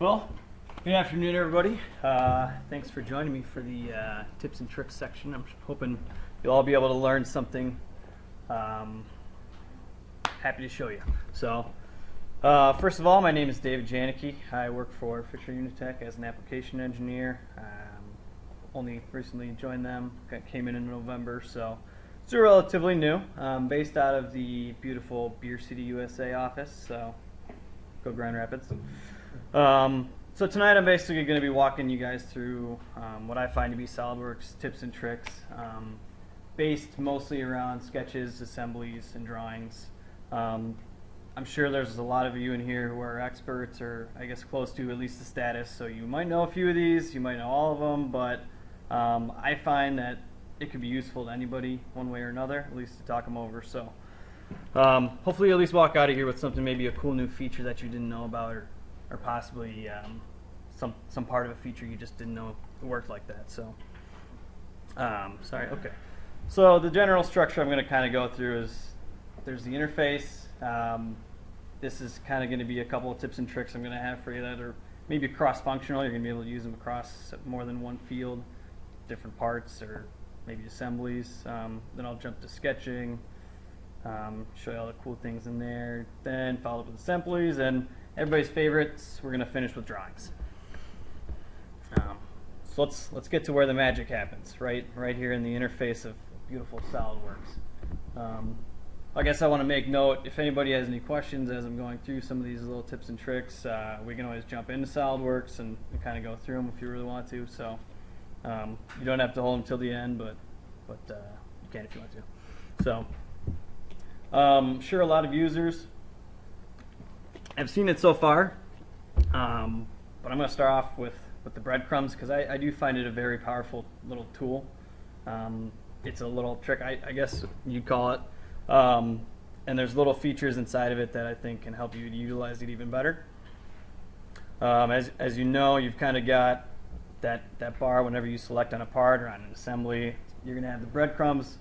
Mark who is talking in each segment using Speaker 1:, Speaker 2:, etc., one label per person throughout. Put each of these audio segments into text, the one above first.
Speaker 1: Well, good afternoon, everybody. Thanks for joining me for the tips and tricks section. I'm hoping you'll all be able to learn something. Happy to show you. So, first of all, my name is David Janicki. I work for Fisher Unitech as an application engineer. Only recently joined them. Came in November, so it's relatively new. Based out of the beautiful Beer City, USA office. So, go Grand Rapids. So tonight I'm basically going to be walking you guys through what I find to be SOLIDWORKS tips and tricks, based mostly around sketches, assemblies, and drawings. I'm sure there's a lot of you in here who are experts, or I guess close to at least the status, so you might know a few of these, you might know all of them, but I find that it could be useful to anybody one way or another, at least to talk them over. So hopefully you'll at least walk out of here with something, maybe a cool new feature that you didn't know about, or possibly some part of a feature you just didn't know it worked like that. So, sorry, okay. So the general structure I'm going to kind of go through is there's the interface. This is kind of going to be a couple of tips and tricks I'm going to have for you that are maybe cross-functional. You're going to be able to use them across more than one field, different parts, or maybe assemblies. Then I'll jump to sketching, show you all the cool things in there, then follow up with assemblies, and everybody's favorites, we're going to finish with drawings. So let's get to where the magic happens, right here in the interface of beautiful SOLIDWORKS. I guess I want to make note, if anybody has any questions as I'm going through some of these little tips and tricks, we can always jump into SOLIDWORKS and kind of go through them if you really want to. So you don't have to hold them till the end, but you can if you want to. So I'm sure a lot of users I've seen it so far, but I'm going to start off with the breadcrumbs, because I do find it a very powerful little tool. It's a little trick, I guess you'd call it, and there's little features inside of it that I think can help you to utilize it even better. As you know, you've kind of got that bar whenever you select on a part or on an assembly. You're going to have the breadcrumbs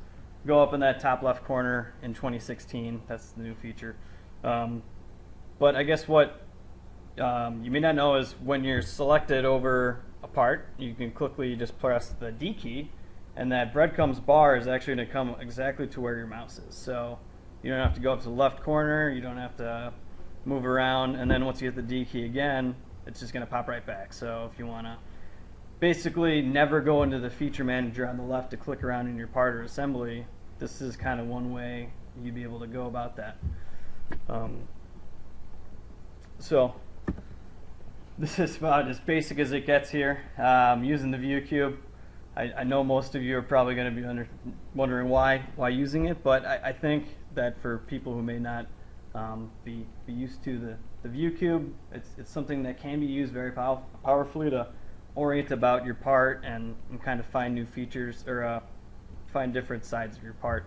Speaker 1: go up in that top left corner in 2016. That's the new feature. But I guess what you may not know is when you're selected over a part, you can quickly just press the D key, and that breadcrumbs bar is actually going to come exactly to where your mouse is. So you don't have to go up to the left corner, you don't have to move around, and then once you hit the D key again, it's just going to pop right back. So if you want to basically never go into the feature manager on the left to click around in your part or assembly, this is kind of one way you'd be able to go about that. So this is about as basic as it gets here. Using the view cube, I know most of you are probably going to be wondering why using it, but I think that for people who may not be used to the view cube, it's something that can be used very powerfully to orient about your part and kind of find new features, or find different sides of your part.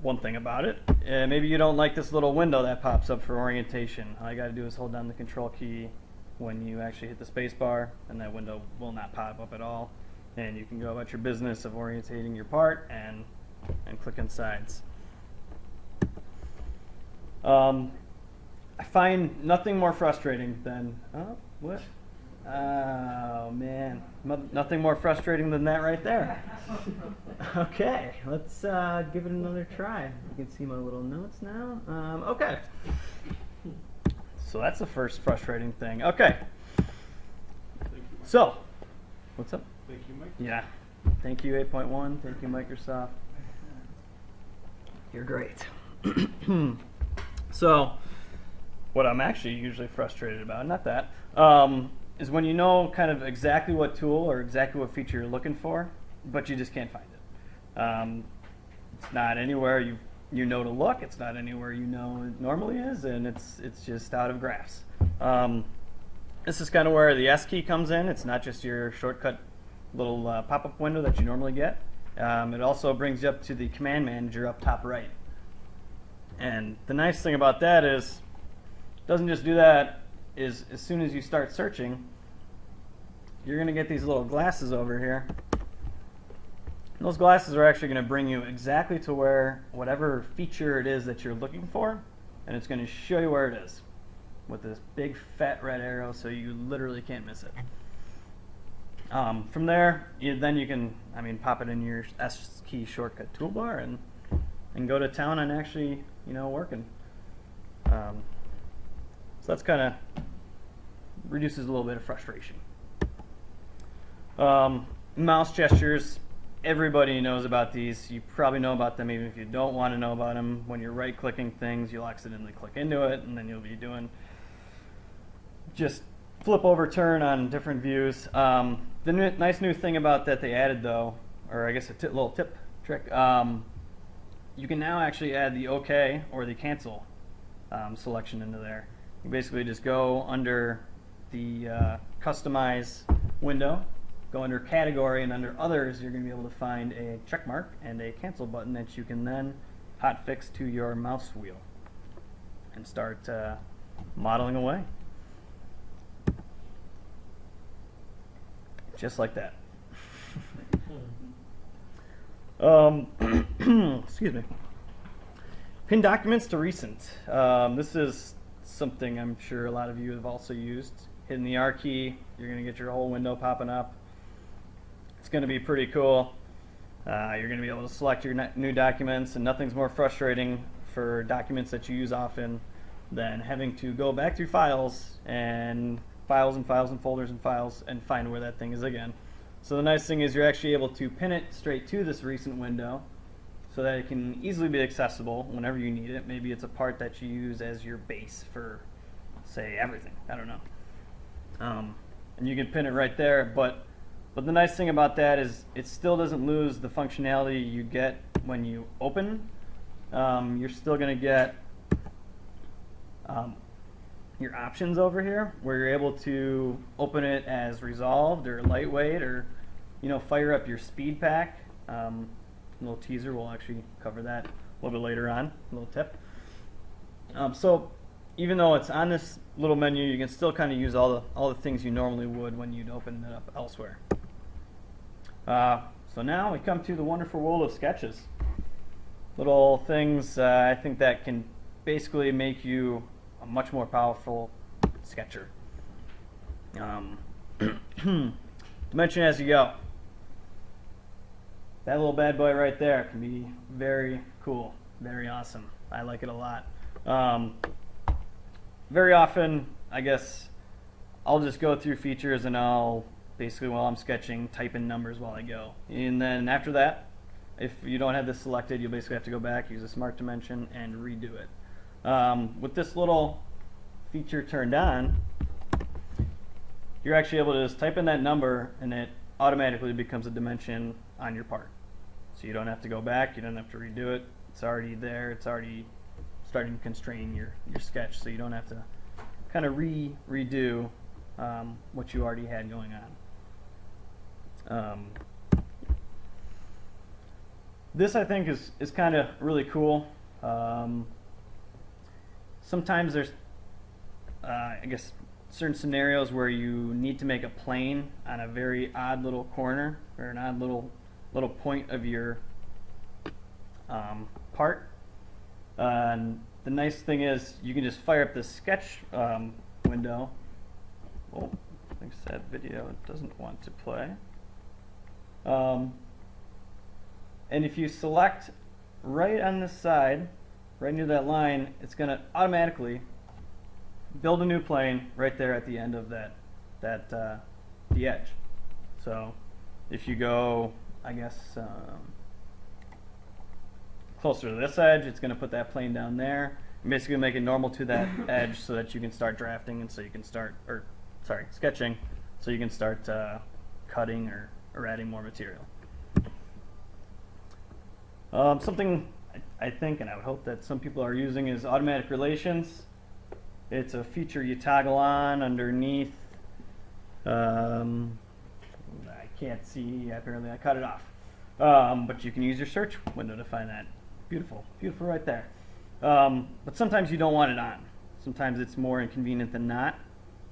Speaker 1: One thing about it, maybe you don't like this little window that pops up for orientation. All you got to do is hold down the control key when you actually hit the space bar, and that window will not pop up at all. And you can go about your business of orientating your part and clicking sides. I find nothing more frustrating than, oh man, nothing more frustrating than that right there. Okay, let's give it another try. You can see my little notes now. Okay, so that's the first frustrating thing. Okay, so what's up?
Speaker 2: Thank you, Mike.
Speaker 1: Yeah, thank you 8.1, thank you Microsoft. You're great. So what I'm actually usually frustrated about, not that, is when you know kind of exactly what tool or exactly what feature you're looking for, but you just can't find it. It's not anywhere you know to look. It's not anywhere you know it normally is, and it's just out of grasp. This is kind of where the S key comes in. It's not just your shortcut little pop-up window that you normally get. It also brings you up to the command manager up top right. And the nice thing about that is it doesn't just do that. Is as soon as you start searching, you're going to get these little glasses over here. And those glasses are actually going to bring you exactly to where whatever feature it is that you're looking for, and it's going to show you where it is. with this big fat red arrow, so you literally can't miss it. From there, then you can, pop it in your S key shortcut toolbar and go to town on actually, working. So that's kind of reduces a little bit of frustration. Mouse gestures, everybody knows about these. You probably know about them even if you don't want to know about them. When you're right-clicking things, you'll accidentally click into it, and then you'll be doing just flip over turn on different views. The nice new thing about that they added, though, or I guess a little tip trick, you can now actually add the OK or the cancel selection into there. You basically just go under the customize window, go under category, and under others you're going to be able to find a check mark and a cancel button that you can then hotfix to your mouse wheel and start modeling away. Just like that. Excuse me. Pin documents to recent. This is something I'm sure a lot of you have also used. Hitting the R key, you're going to get your whole window popping up. It's going to be pretty cool. You're going to be able to select your new documents, and nothing's more frustrating for documents that you use often than having to go back through files and files and files and folders and files and find where that thing is again. So the nice thing is you're actually able to pin it straight to this recent window so that it can easily be accessible whenever you need it. Maybe it's a part that you use as your base for, say, everything. I don't know. And you can pin it right there, but the nice thing about that is it still doesn't lose the functionality you get when you open. You're still going to get your options over here, where you're able to open it as resolved or lightweight, or fire up your speed pack. A little teaser, we'll actually cover that a little bit later on, a little tip. So even though it's on this little menu, you can still kind of use all the things you normally would when you'd open it up elsewhere. So now we come to the wonderful world of sketches. Little things I think that can basically make you a much more powerful sketcher. Dimension as you go. That little bad boy right there can be very cool, very awesome. I like it a lot. Very often, I guess, I'll just go through features and I'll basically, while I'm sketching, type in numbers while I go. And then after that, if you don't have this selected, you'll basically have to go back, use a smart dimension, and redo it. With this little feature turned on, you're actually able to just type in that number and it automatically becomes a dimension on your part. So you don't have to go back, you don't have to redo it. It's already there, it's already starting to constrain your sketch, so you don't have to kind of redo what you already had going on. This, I think, is kind of really cool. Sometimes there's, I guess, certain scenarios where you need to make a plane on a very odd little corner or an odd little point of your part. And the nice thing is you can just fire up the sketch window. Oh, I think that video doesn't want to play. And if you select right on this side, right near that line, it's going to automatically build a new plane right there at the end of the edge. So if you go, I guess, closer to this edge, it's going to put that plane down there and basically make it normal to that edge so that you can start drafting, and so you can start, sketching, so you can start cutting or adding more material. Something I think, and I would hope that some people are using, is automatic relations. It's a feature you toggle on underneath. I can't see, apparently I cut it off. But you can use your search window to find that. Beautiful, beautiful right there. But sometimes you don't want it on. Sometimes it's more inconvenient than not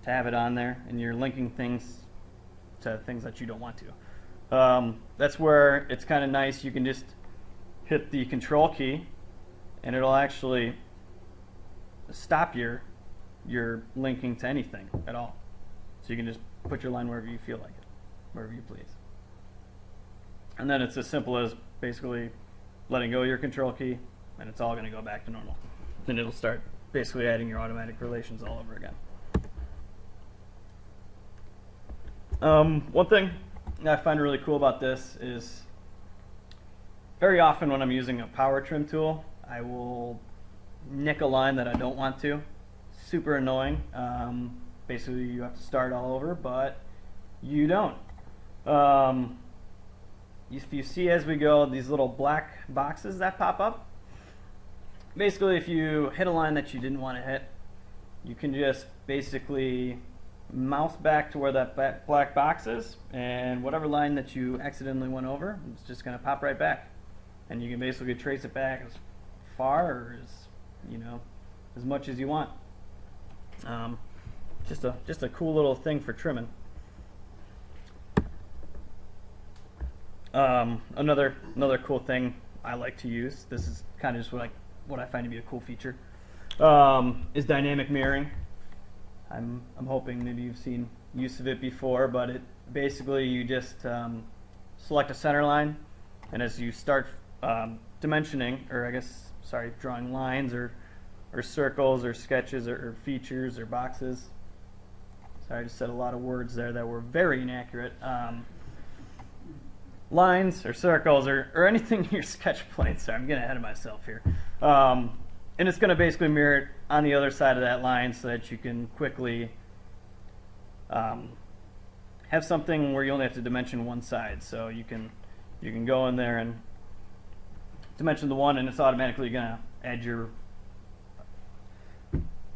Speaker 1: to have it on there, and you're linking things to things that you don't want to. That's where it's kind of nice. You can just hit the control key and it'll actually stop your you're linking to anything at all. So you can just put your line wherever you feel like it, wherever you please. And then it's as simple as basically letting go of your control key, and it's all going to go back to normal. Then it'll start basically adding your automatic relations all over again. One thing I find really cool about this is very often when I'm using a power trim tool, I will nick a line that I don't want to. Super annoying. Basically, you have to start all over, but you don't. If you see as we go these little black boxes that pop up, basically if you hit a line that you didn't want to hit, you can just basically mouse back to where that black box is, and whatever line that you accidentally went over, it's just going to pop right back. And you can basically trace it back as far or as much as you want. Just a cool little thing for trimming. Another cool thing I like to use, this is kind of just what I find to be a cool feature, is dynamic mirroring. I'm hoping maybe you've seen use of it before, but it basically you just select a center line, and as you start dimensioning, or drawing lines or circles or sketches or features or boxes. Sorry, I just said a lot of words there that were very inaccurate. Lines or circles or anything in your sketch plane. Sorry, I'm getting ahead of myself here. And it's going to basically mirror it on the other side of that line so that you can quickly have something where you only have to dimension one side. So you can go in there and dimension the one, and it's automatically going to add your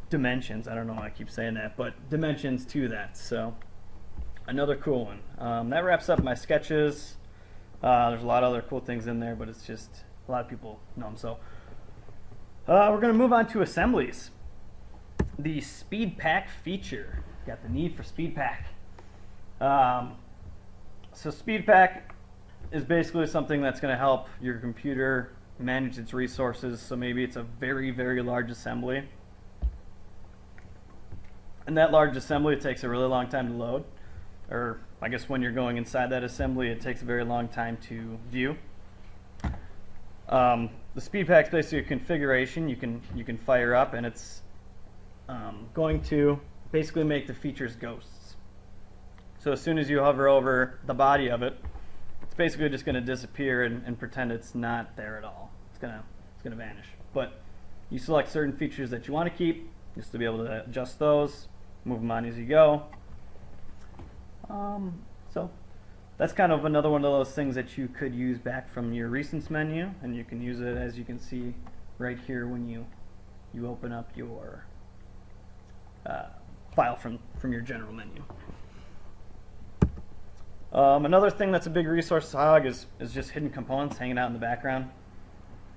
Speaker 1: dimensions. I don't know why I keep saying that, but dimensions to that. So another cool one. That wraps up my sketches. There's a lot of other cool things in there, but it's just a lot of people know them. So we're going to move on to assemblies. The speed pack feature. Got the need for speed pack. So speed pack is basically something that's going to help your computer manage its resources. So maybe it's a very, very large assembly. And that large assembly, it takes a really long time to load. Or I guess when you're going inside that assembly, it takes a very long time to view. The speed pack is basically a configuration you can fire up, and it's going to basically make the features ghosts. So as soon as you hover over the body of it, it's basically just going to disappear and pretend it's not there at all. It's gonna vanish. But you select certain features that you want to keep, just to be able to adjust those, move them on as you go. So that's kind of another one of those things that you could use back from your recents menu, and you can use it, as you can see right here, when you open up your file from your general menu. Another thing that's a big resource to SOLIDWORKS is just hidden components hanging out in the background.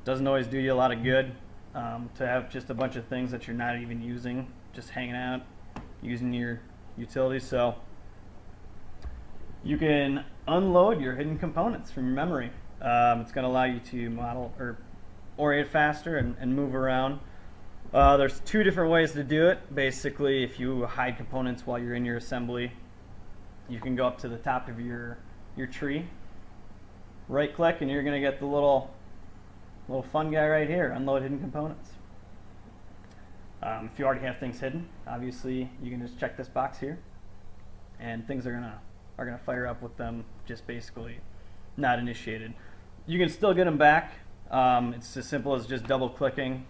Speaker 1: Doesn't always do you a lot of good to have just a bunch of things that you're not even using just hanging out using your utilities. So you can unload your hidden components from your memory. It's going to allow you to model or orient faster and move around. There's two different ways to do it. Basically, if you hide components while you're in your assembly, you can go up to the top of your tree, right click, and you're going to get the little fun guy right here, unload hidden components. If you already have things hidden, obviously you can just check this box here, and things are gonna fire up with them just basically not initiated. You can still get them back. It's as simple as just double clicking,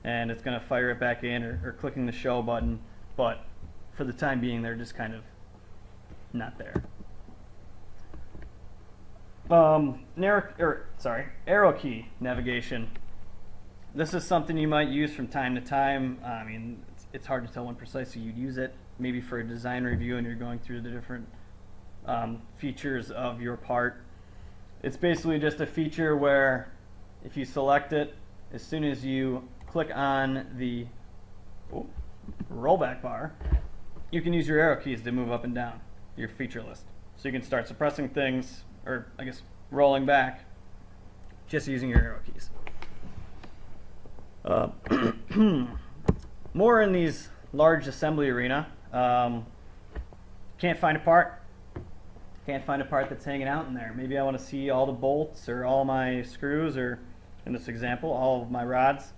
Speaker 1: and it's gonna fire it back in, or clicking the show button. But for the time being, they're just kind of not there. Arrow key navigation. This is something you might use from time to time. I mean, it's hard to tell when precisely you'd use it. Maybe for a design review and you're going through the different features of your part. It's basically just a feature where if you select it, as soon as you click on the rollback bar, you can use your arrow keys to move up and down your feature list. So you can start suppressing things, or I guess rolling back, just using your arrow keys. More in these large assembly arena. Can't find a part. Can't find a part that's hanging out in there. Maybe I want to see all the bolts or all my screws, or in this example, all of my rods.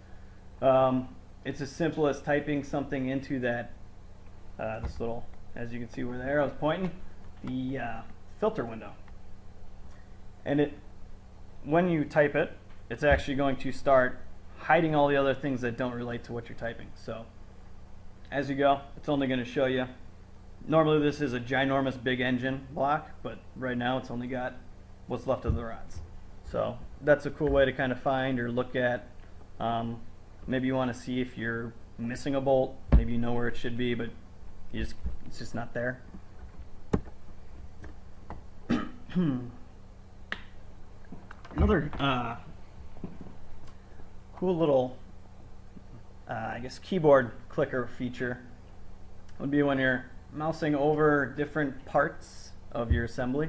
Speaker 1: It's as simple as typing something into that, this little, as you can see where the arrow is pointing, the filter window. And when you type it, it's actually going to start hiding all the other things that don't relate to what you're typing. So as you go, it's only going to show you. Normally this is a ginormous big engine block, but right now it's only got what's left of the rods. So that's a cool way to kind of find or look at. Maybe you want to see if you're missing a bolt. Maybe you know where it should be, but it's just not there. Another cool little, I guess, keyboard clicker feature would be when you're mousing over different parts of your assembly.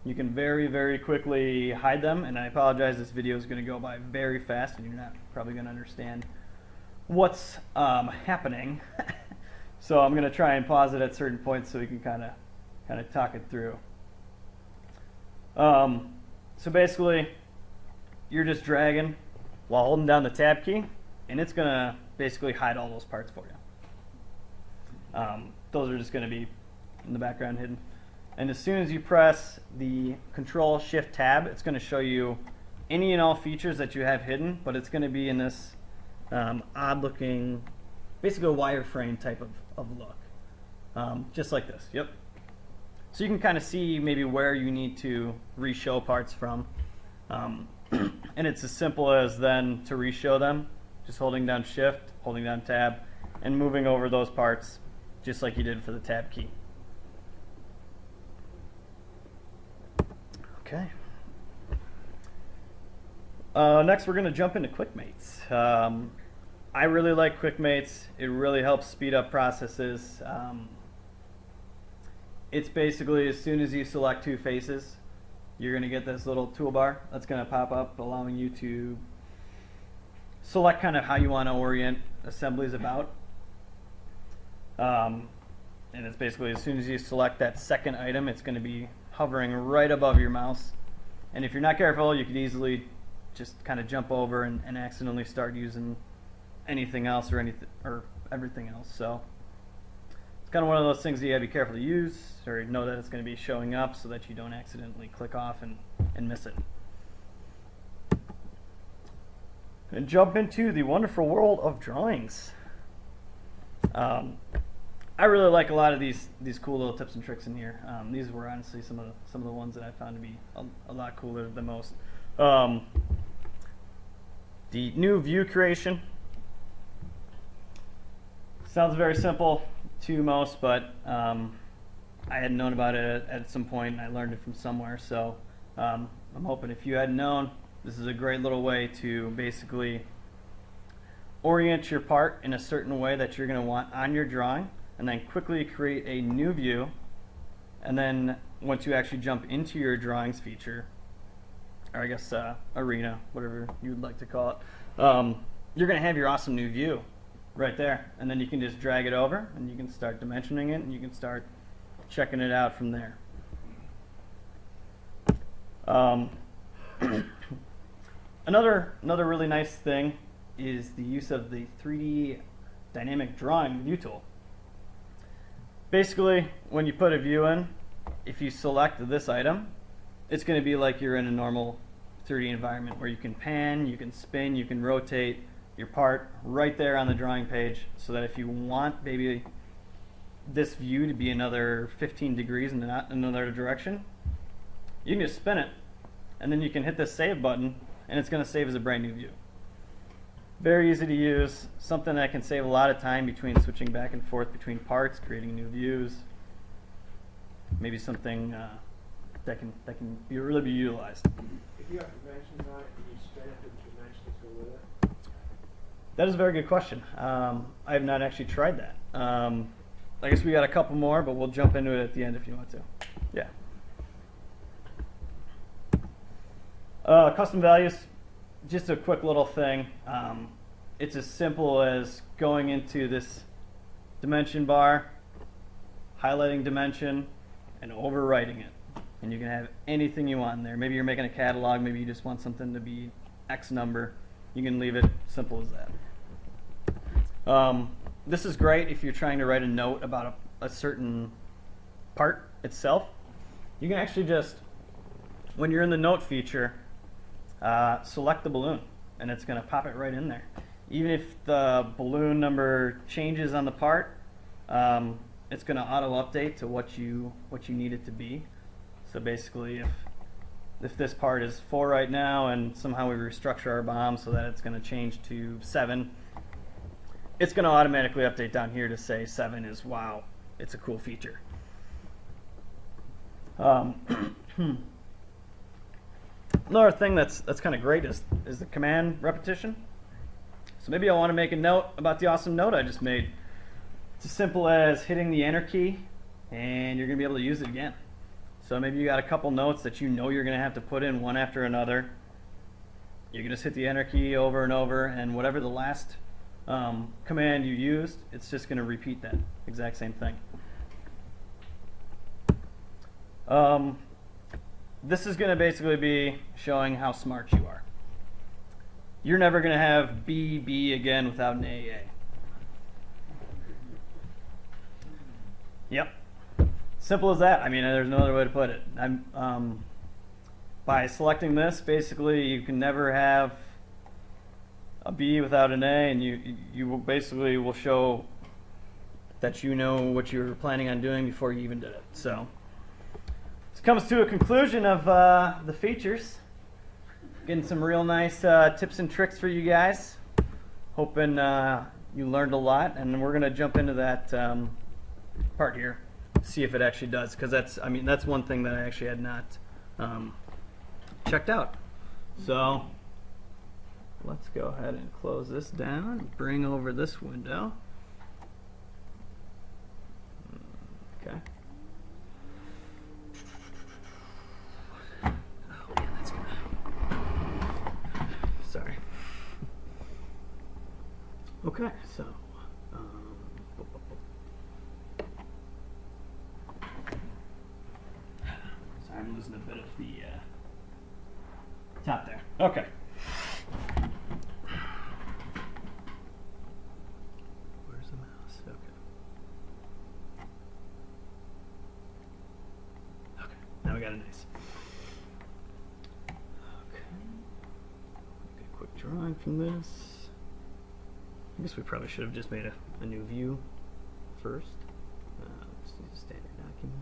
Speaker 1: You can very, very quickly hide them, and I apologize, this video is going to go by very fast and you're not probably going to understand what's happening. So I'm going to try and pause it at certain points so we can kind of talk it through. So basically, you're just dragging while holding down the tab key, and it's going to basically hide all those parts for you. Those are just going to be in the background hidden. And as soon as you press the Control Shift Tab, it's going to show you any and all features that you have hidden, but it's going to be in this odd looking, basically a wireframe type of look. Just like this, yep. So you can kind of see maybe where you need to re-show parts from. And it's as simple as then to re-show them, just holding down Shift, holding down Tab, and moving over those parts just like you did for the Tab key. Okay. Next we're going to jump into QuickMates. I really like QuickMates. It really helps speed up processes. It's basically as soon as you select two faces, you're going to get this little toolbar that's going to pop up, allowing you to select kind of how you want to orient assemblies about. And it's basically as soon as you select that second item, it's going to be hovering right above your mouse. And if you're not careful, you could easily just kind of jump over and accidentally start using anything else or everything else. So it's kind of one of those things that you got to be careful to use, or know that it's going to be showing up so that you don't accidentally click off and miss it. And jump into the wonderful world of drawings. I really like a lot of these cool little tips and tricks in here. These were honestly some of the ones that I found to be a lot cooler than most. The new view creation sounds very simple to most, but I had known about it at some point and I learned it from somewhere. So I'm hoping if you hadn't known, this is a great little way to basically orient your part in a certain way that you're going to want on your drawing, and then quickly create a new view. And then once you actually jump into your drawings feature, or I guess arena, whatever you would like to call it, you're going to have your awesome new view right there. And then you can just drag it over and you can start dimensioning it and you can start checking it out from there. Another really nice thing is the use of the 3D dynamic drawing view tool. Basically, when you put a view in, if you select this item, it's going to be like you're in a normal 3D environment where you can pan, you can spin, you can rotate your part right there on the drawing page, so that if you want maybe this view to be another 15 degrees in another direction, you can just spin it, and then you can hit the save button, and it's going to save as a brand new view. Very easy to use, something that can save a lot of time between switching back and forth between parts, creating new views. Maybe something that can really be utilized.
Speaker 2: If you have dimensions on it, can you spin it with dimensions go with it?
Speaker 1: That is a very good question. I have not actually tried that. I guess we got a couple more, but we'll jump into it at the end if you want to. Yeah. Custom values, just a quick little thing. It's as simple as going into this dimension bar, highlighting dimension, and overwriting it. And you can have anything you want in there. Maybe you're making a catalog, maybe you just want something to be X number. You can leave it simple as that. This is great if you're trying to write a note about a certain part itself. You can actually just, when you're in the note feature, select the balloon, and it's going to pop it right in there. Even if the balloon number changes on the part, it's going to auto-update to what you need it to be. So basically, if this part is 4 right now, and somehow we restructure our BOM so that it's going to change to 7, it's going to automatically update down here to say 7 is, wow, it's a cool feature. Another thing that's kind of great is the command repetition. So maybe I want to make a note about the awesome note I just made. It's as simple as hitting the enter key, and you're going to be able to use it again. So maybe you got a couple notes that you know you're going to have to put in one after another. You can just hit the enter key over and over, and whatever the last command you used, it's just going to repeat that exact same thing. This is going to basically be showing how smart you are. You're never going to have B again without an AA. Yep. Simple as that. I mean, there's no other way to put it. By selecting this, basically, you can never have a B without an A, and you will basically will show that you know what you were planning on doing before you even did it. So this comes to a conclusion of the features. Getting some real nice tips and tricks for you guys. Hoping you learned a lot, and we're going to jump into that part here, see if it actually does, because that's one thing that I actually had not checked out. So let's go ahead and close this down and bring over this window. Okay. Oh man, that's gonna. Sorry. Okay, so. Sorry, I'm losing a bit of the top there. Okay. Where's the mouse? Okay. Okay, now we got a nice. Okay. Make a quick drawing from this. I guess we probably should have just made a new view first. Let's use a standard document.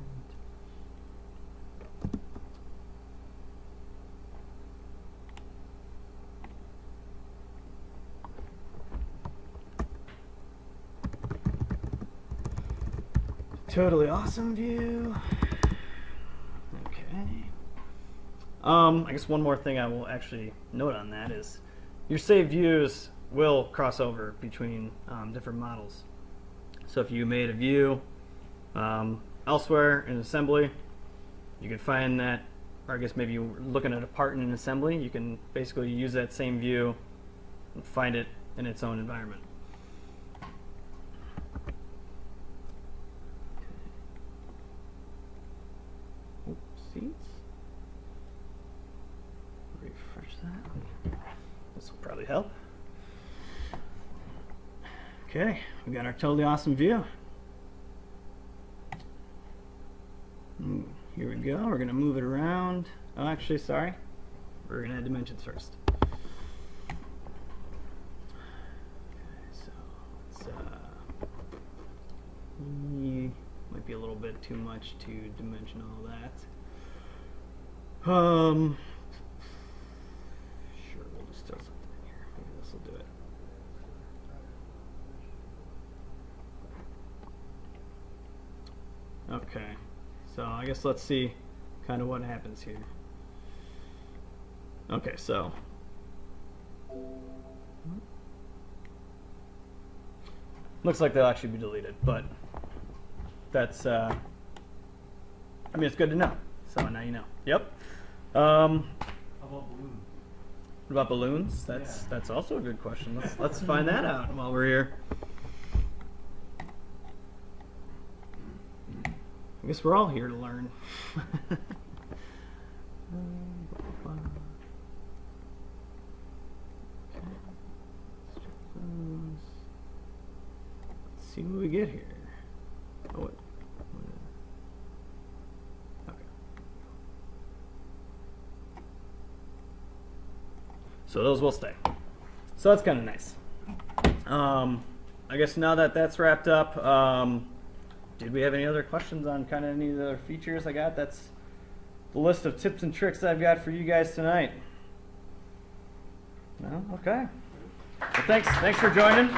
Speaker 1: Totally awesome view. Okay. I guess one more thing I will actually note on that is your saved views will cross over between different models. So if you made a view elsewhere in assembly, you can find that, or I guess maybe you're looking at a part in an assembly, you can basically use that same view and find it in its own environment. Seats. Refresh that. This will probably help. Okay, we got our totally awesome view. Here we go. We're going to move it around. Oh, actually, sorry. We're going to add dimensions first. Okay, so it's might be a little bit too much to dimension all that. Sure, we'll just throw something in here. Maybe this will do it. Okay, so I guess let's see kind of what happens here. Okay, so looks like they'll actually be deleted, but that's I mean, it's good to know. So now you know. Yep.
Speaker 2: How about balloons?
Speaker 1: What about balloons? That's also a good question. Let's find that out while we're here. I guess we're all here to learn. Let's see what we get here. Oh, wait. Okay. So those will stay. So that's kind of nice. I guess now that that's wrapped up, did we have any other questions on kind of any of the other features I got? That's the list of tips and tricks I've got for you guys tonight. No? Okay. Well, thanks for joining.